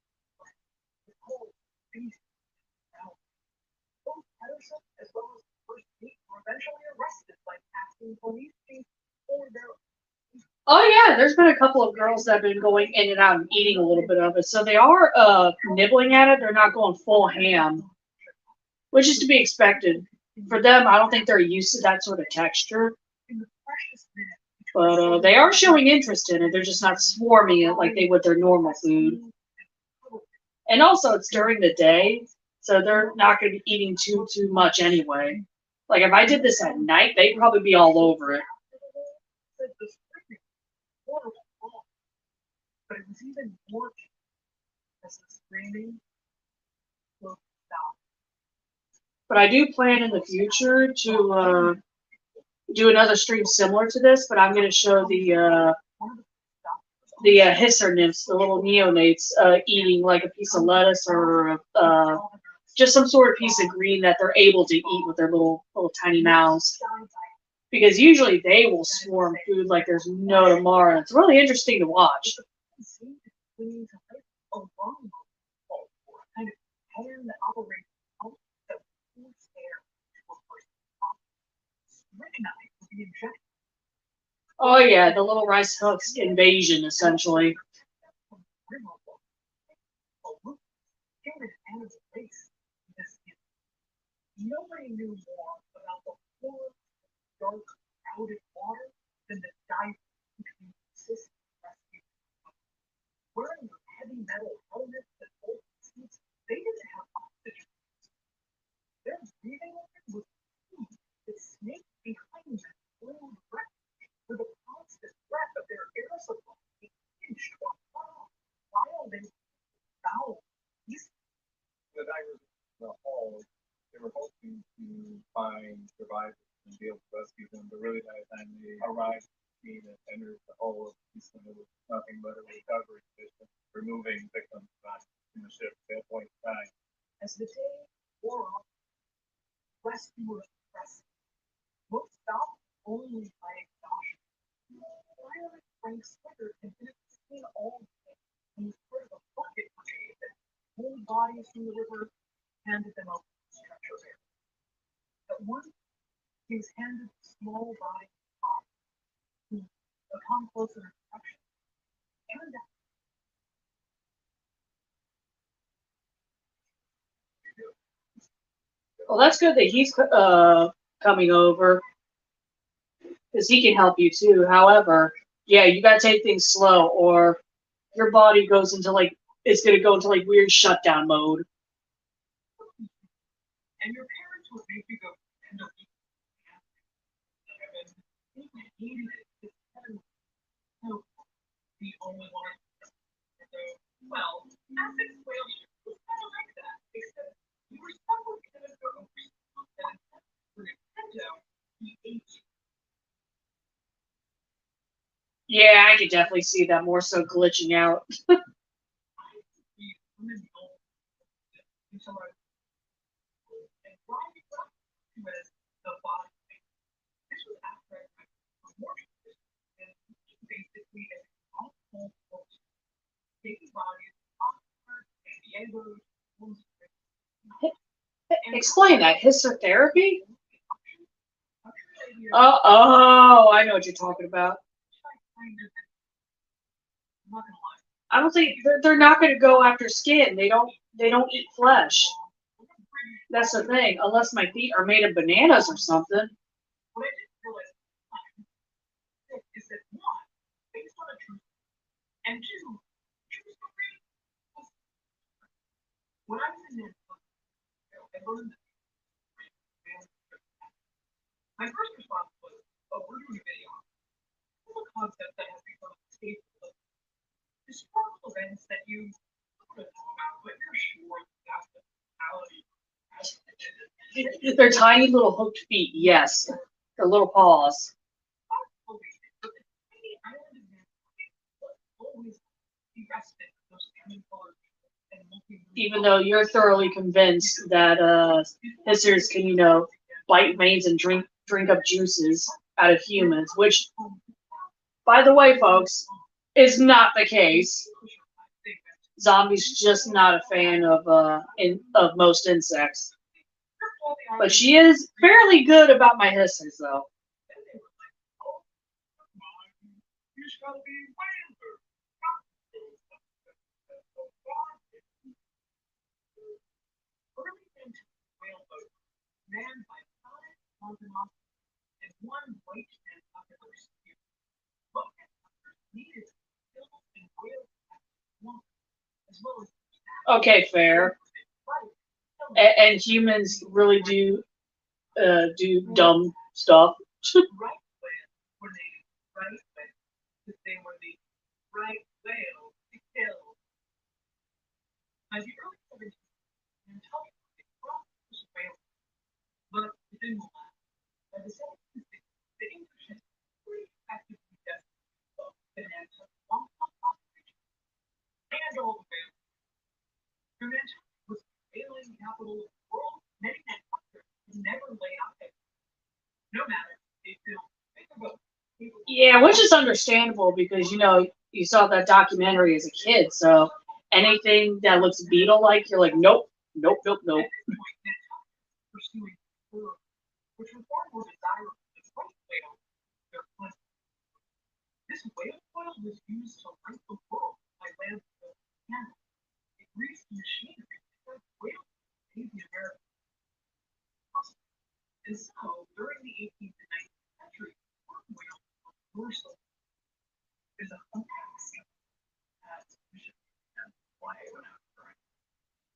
the whole beast crowd. Both Patterson as well as the first eight were eventually arrested by Captain Police Chief for their. Oh yeah, there's been a couple of girls that have been going in and out and eating a little bit of it. So they are nibbling at it. They're not going full ham, which is to be expected. For them, I don't think they're used to that sort of texture. But they are showing interest in it. They're just not swarming it like they would their normal food. And also, it's during the day, so they're not going to be eating too much anyway. Like if I did this at night, they'd probably be all over it. But it was even more as the screaming will stop. But I do plan in the future to do another stream similar to this, but I'm going to show the hisser nymphs, the little neonates, eating like a piece of lettuce or just some sort of piece of green that they're able to eat with their little tiny mouths. Because usually they will swarm food like there's no tomorrow. It's really interesting to watch. Oh yeah, the little rice hooks invasion, essentially. Nobody knew more about the horror dark, crowded water than the diver who can assist rescue. Wearing the heavy metal helmets and old suits, they didn't have oxygen. Their breathing was the snake behind them flew direct with a constant threat of their air supply being pinched or cut off while they foul. The divers in the hall, they were hoping to find survivors and be able to rescue them, but really by the time they arrived, and entered the hull of the Houston, it was nothing but a recovery mission, removing victims from the ship at that point in time. As the day wore on, rescuers pressed, most stopped only by exhaustion. Pilot Frank Slicker had been at the scene all day and was part of a bucket brigade that pulled bodies from the river, handed them over to stretcher bearers. At one, he was handed a small body of Tom, who, upon closer inspection, turned out Well, that's good that he's coming over because he can help you too. However, yeah, you gotta take things slow, or your body goes into like it's gonna go into like weird shutdown mode. and your parents would make you go and don't eat. And they hated it because Kevin was the only one. So, well, Essex whale ship was kind of like that, except you were stuck with Kevin for overseas, and for Nintendo, he ate you. Yeah, I could definitely see that more so glitching out. I used to be women until I was and driving up to as the body. This was after I went for more and basically as all whole folks taking bodies Oxford, San Diego, Explain that. Histotherapy? Oh, I know what you're talking about. I don't think they're not going to go after skin. They don't eat flesh. That's the thing. Unless my feet are made of bananas or something. What I didn't realize is that one, based on a true and two, true story. When I was in Nashville, I learned that my first response was, "Oh, we're doing a video." This is a concept that has become a staple of historical events that you sort of know about, but you're sure that's the reality. They're tiny little hooked feet. Yes, the little paws. Even though you're thoroughly convinced that hissers can, bite veins and drink up juices out of humans, which, by the way, folks, is not the case. Zombie's just not a fan of most insects. But she is fairly good about my hissers, though. Manned by 5 cosmonauts and 1 white man others. Both needed skills in whale as well as Okay, fair. And humans really do dumb stuff. right whale were named right whale because they were the right whale to kill. As the early 70s, intelligence brought this whale, but it didn't last. By the 70s, the English had pretty actively destined financial long-term operation and all the whales. Fremantle was the whaling capital of the world. Many manufacturers never lay out there. No matter, they built bigger boats. Yeah, which is understandable because you saw that documentary as a kid, so anything that looks beetle-like, you're like, nope, nope, nope, nope. Pursuing fur, which was far more desirable than white whale. Their flesh. This whale oil was used to light the world by land and Canada. It greased machinery that whale made the American possible. And so, during the 18th and 19th century, sperm whales were commercial. There's a fun fact that's why I went out for it.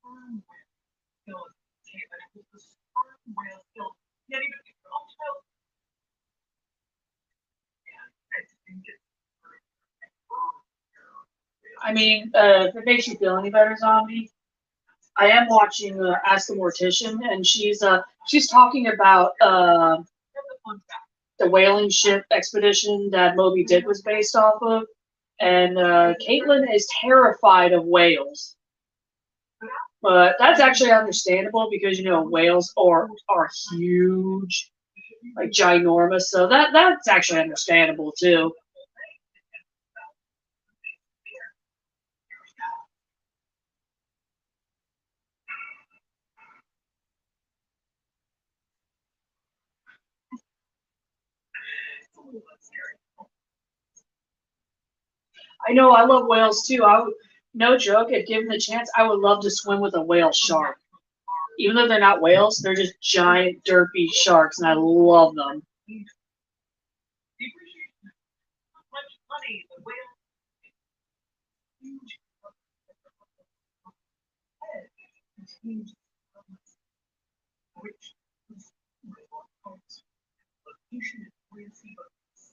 Sperm whale still is but it was the sperm whale I mean, if it makes you feel any better, zombie, I am watching Ask the Mortician, and she's talking about the whaling ship expedition that Moby Dick was based off of, and Caitlin is terrified of whales. But that's actually understandable because whales are huge, like ginormous. So that's actually understandable too. I know I love whales too. No joke, if given the chance, I would love to swim with a whale shark. Even though they're not whales, they're just giant derpy sharks, and I love them.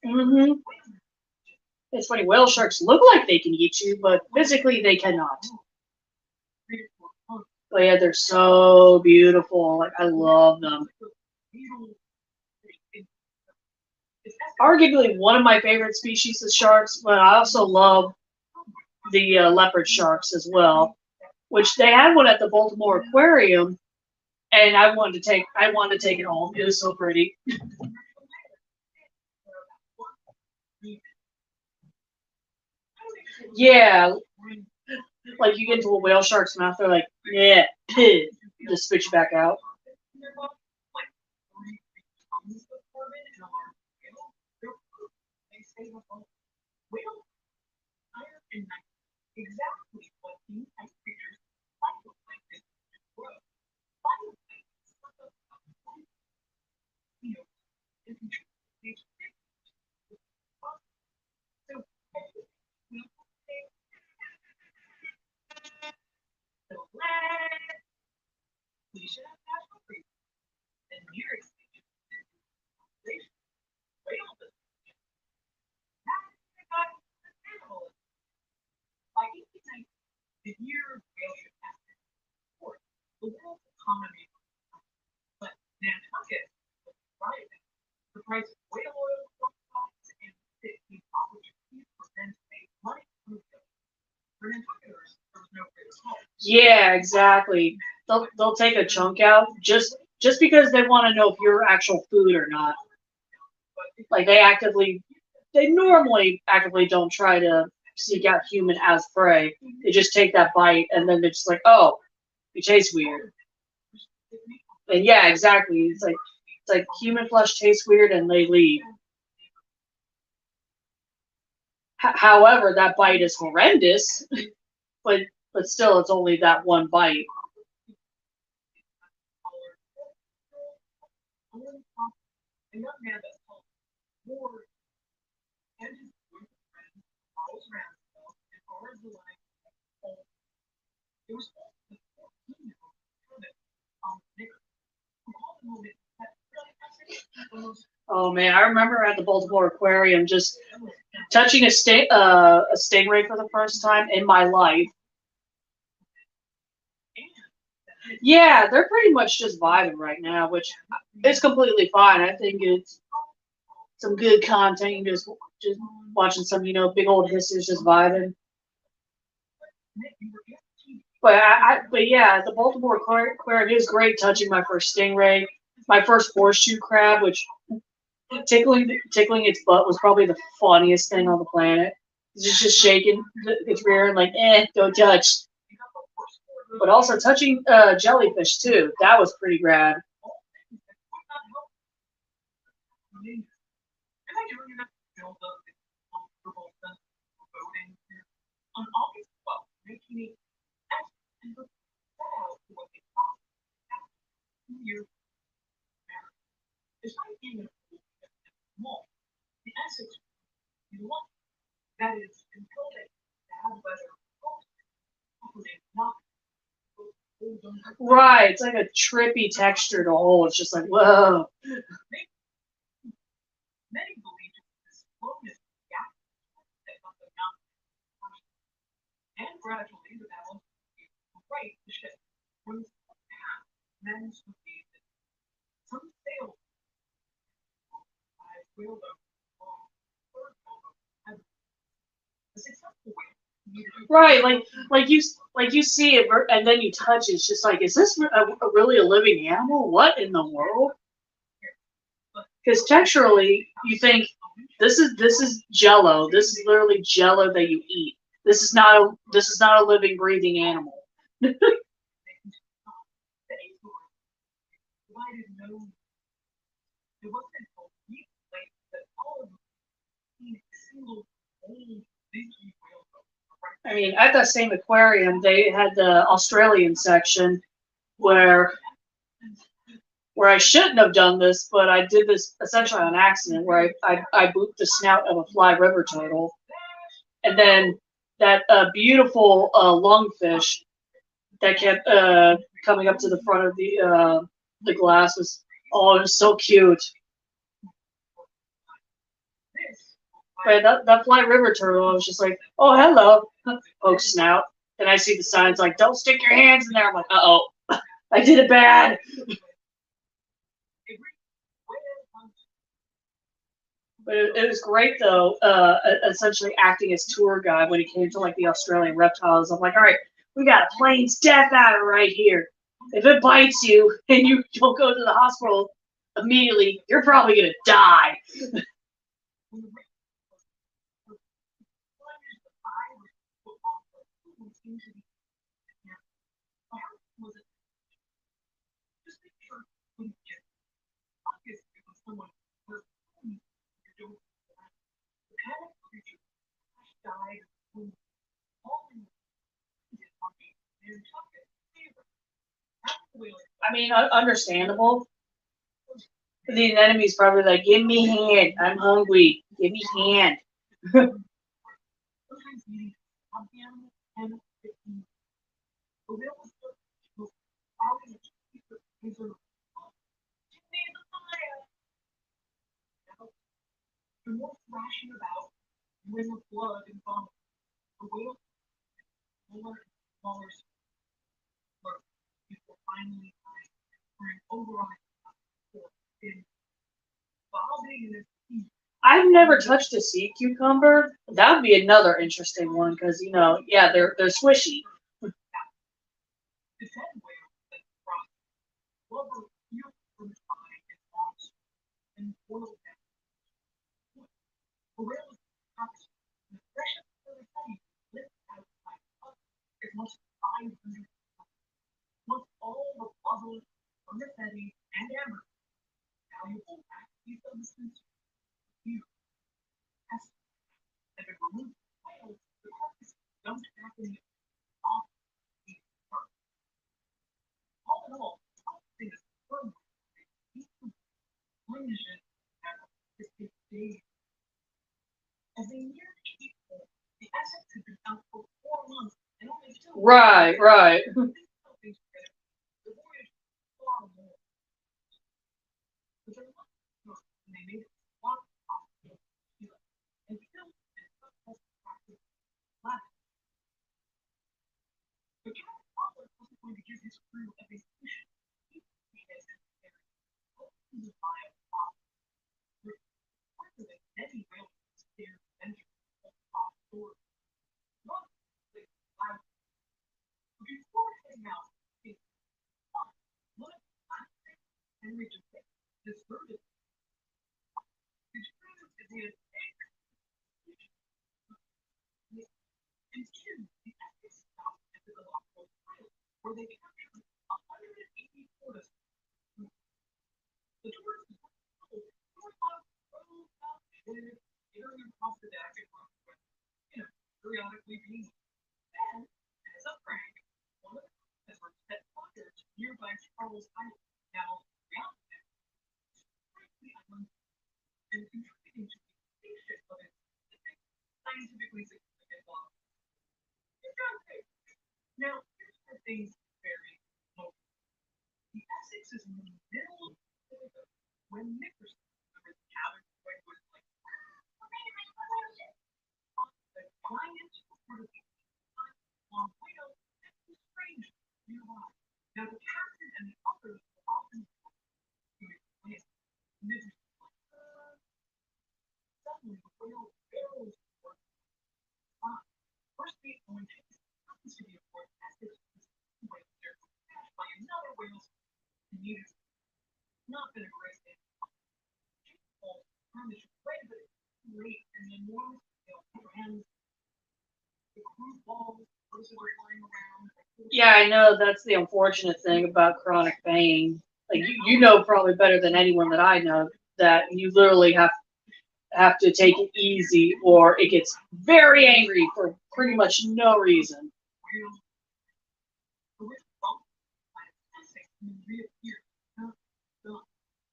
hmm It's funny, whale sharks look like they can eat you, but physically they cannot. But yeah, they're so beautiful. Like, I love them. Arguably one of my favorite species of sharks, but I also love the leopard sharks as well, which they had one at the Baltimore Aquarium, and I wanted to take it home. It was so pretty. Yeah, like you get into a whale shark's mouth, they're like, yeah, just spit you back out. Yeah, exactly. They'll take a chunk out just because they want to know if you're actual food or not. Like they normally actively don't try to seek out human as prey. They just take that bite and then they're just like, oh, you taste weird. And yeah, exactly. It's like human flesh tastes weird and they leave. However, that bite is horrendous, but still, it's only that one bite. Oh man, I remember at the Baltimore Aquarium just touching a stingray for the first time in my life. Yeah, they're pretty much just vibing right now, which is completely fine. I think it's some good content. You just watching some big old hissers just vibing. But yeah, the Baltimore Aquarium is great. Touching my first stingray, my first horseshoe crab, which tickling its butt was probably the funniest thing on the planet. It's just shaking its rear and like, don't touch. But also touching jellyfish too. That was pretty rad. Right, it's like a trippy texture to hold. It's just like, whoa. gradually the balance right to shift from the path men's would be some sail by whaleboat long third whaleboat had a successful whale. Right, like you see it, and then you touch it. It's just like, is this really a living animal? What in the world? Because texturally, you think this is Jello. This is literally Jello that you eat. This is not a living, breathing animal. I mean, at that same aquarium, they had the Australian section where I shouldn't have done this, but I did this essentially on accident, where I booped the snout of a fly river turtle, and then that beautiful lungfish that kept coming up to the front of the glass was, oh, it was so cute. But that fly river turtle, I was just like, oh, hello, poke snout. Then I see the signs like, don't stick your hands in there. I'm like, uh-oh, I did it bad. But it was great, though, essentially acting as tour guide when it came to, like, the Australian reptiles. I'm like, all right, we got a plains death adder right here. If it bites you and you don't go to the hospital immediately, you're probably going to die. I mean, understandable. The enemy's probably like, give me hand. I'm hungry. Give me hand. I've never touched a sea cucumber. That would be another interesting one because, yeah, they're swishy. Right, right. Suddenly, the whale barrels toward the spot. First mate going chase happens to be aboard as if the whale there was crashed by another whale immediately. Not been a great day. Chase falls trying to away, but it's too late, and the enormous whale lands. The crew falls, those who are flying around. Yeah, I know that's the unfortunate thing about chronic pain. Like you know probably better than anyone that I know that you literally have to take it easy or it gets very angry for pretty much no reason. Whale, the witch bump by its passing and then reappear.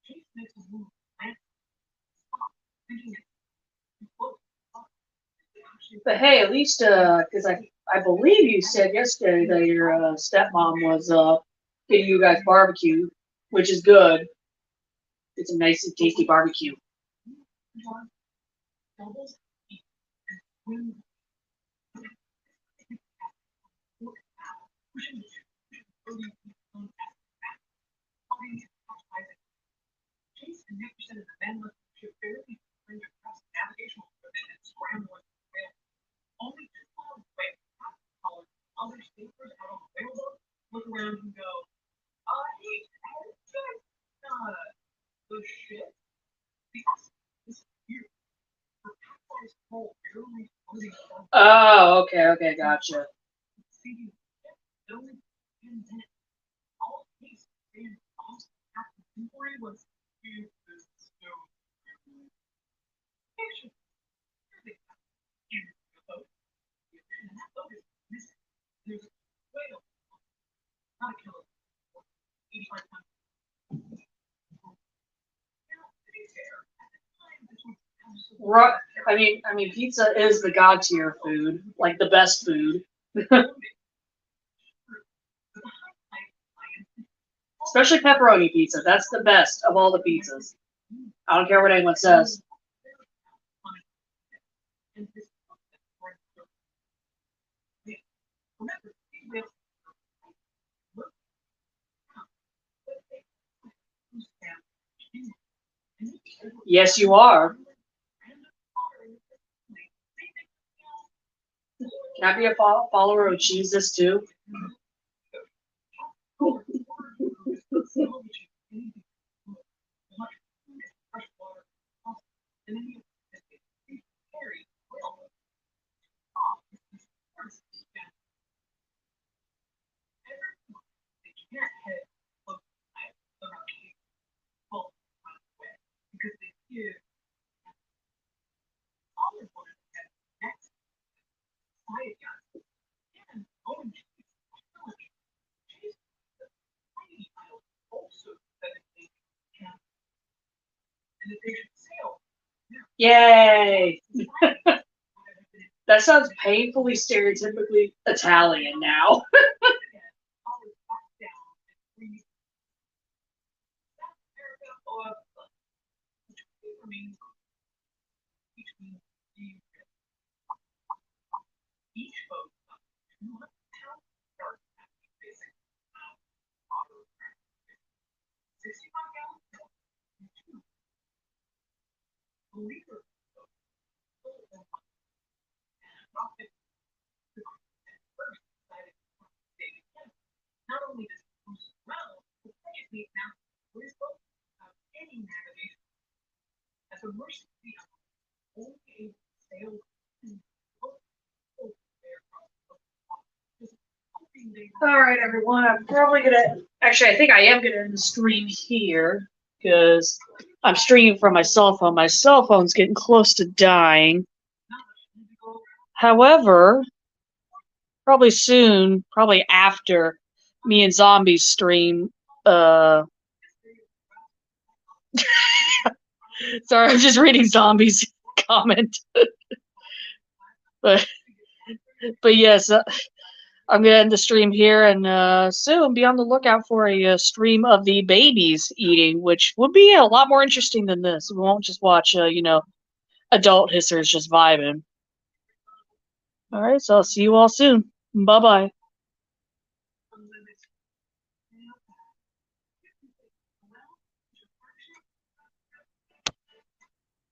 Chase makes a move, lands, stop, thinking it's close. But hey, at least because I believe you said yesterday that your stepmom was getting you guys barbecue, which is good. It's a nice and tasty barbecue. Doubles and swings. Pushing Chase and Nick said the men left the ship barely trying to cross the navigational equipment and scrambling for the whale. Only 2 miles away, collar, other sailors out on the whaleboat look around and go, hey, check the ship. This here, the capsized hull barely floating above. Oh, okay, gotcha. Exceeding the ship, only 10 minutes. All Chase and Austin after inquiry was use this stone. Picture. Here they come. Here's the boat. And that boat is missing. There's a whale. Not a killer. 85 tons. Now, to be fair, at the time, this was absolutely. Right. I mean, pizza is the god tier food, like the best food. Especially pepperoni pizza. That's the best of all the pizzas. I don't care what anyone says. Yes, you are. Can I be a follower of Jesus too? Yay! That sounds painfully stereotypically Italian now. Not only does it boost morale, the players need now where's both without any navigation. As a mercy only able to sail All right, everyone. I'm probably gonna. Actually, I think I am gonna end the stream here because I'm streaming from my cell phone. My cell phone's getting close to dying. However, probably soon, probably after me and Zombies stream. Sorry, I'm just reading Zombies' comment. but yes. I'm going to end the stream here and soon be on the lookout for a stream of the babies eating, which would be a lot more interesting than this. We won't just watch, adult hissers just vibing. All right, so I'll see you all soon. Bye-bye.